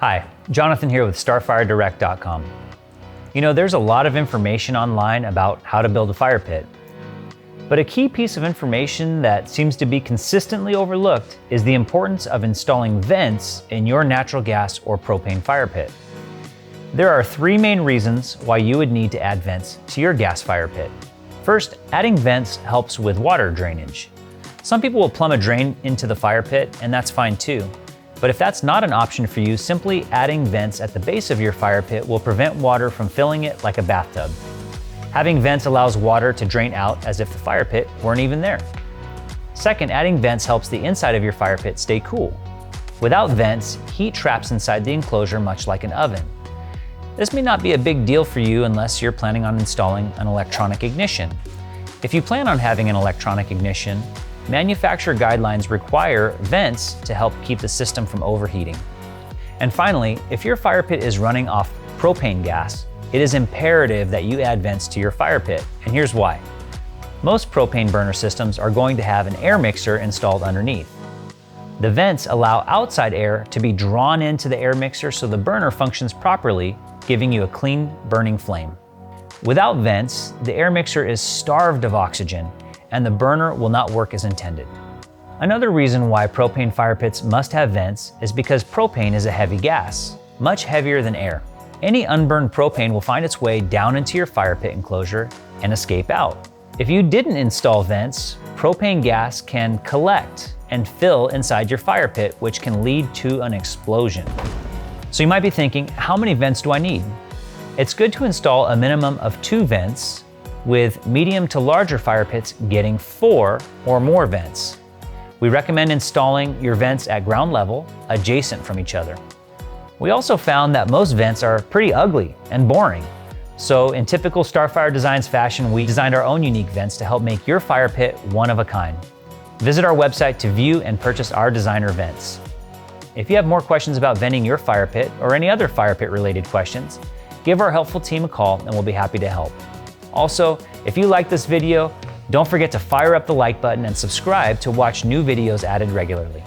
Hi, Jonathan here with StarfireDirect.com. You know, there's a lot of information online about how to build a fire pit. But a key piece of information that seems to be consistently overlooked is the importance of installing vents in your natural gas or propane fire pit. There are three main reasons why you would need to add vents to your gas fire pit. First, adding vents helps with water drainage. Some people will plumb a drain into the fire pit, and that's fine too. But if that's not an option for you, simply adding vents at the base of your fire pit will prevent water from filling it like a bathtub. Having vents allows water to drain out as if the fire pit weren't even there. Second, adding vents helps the inside of your fire pit stay cool. Without vents, heat traps inside the enclosure much like an oven. This may not be a big deal for you unless you're planning on installing an electronic ignition. If you plan on having an electronic ignition, manufacturer guidelines require vents to help keep the system from overheating. And finally, if your fire pit is running off propane gas, it is imperative that you add vents to your fire pit, and here's why. Most propane burner systems are going to have an air mixer installed underneath. The vents allow outside air to be drawn into the air mixer so the burner functions properly, giving you a clean burning flame. Without vents, the air mixer is starved of oxygen, and the burner will not work as intended. Another reason why propane fire pits must have vents is because propane is a heavy gas, much heavier than air. Any unburned propane will find its way down into your fire pit enclosure and escape out. If you didn't install vents, propane gas can collect and fill inside your fire pit, which can lead to an explosion. So you might be thinking, how many vents do I need? It's good to install a minimum of 2 vents, with medium to larger fire pits getting 4 or more vents. We recommend installing your vents at ground level, adjacent from each other. We also found that most vents are pretty ugly and boring. So in typical Starfire Designs fashion, we designed our own unique vents to help make your fire pit one of a kind. Visit our website to view and purchase our designer vents. If you have more questions about venting your fire pit or any other fire pit related questions, give our helpful team a call and we'll be happy to help. Also, if you like this video, don't forget to fire up the like button and subscribe to watch new videos added regularly.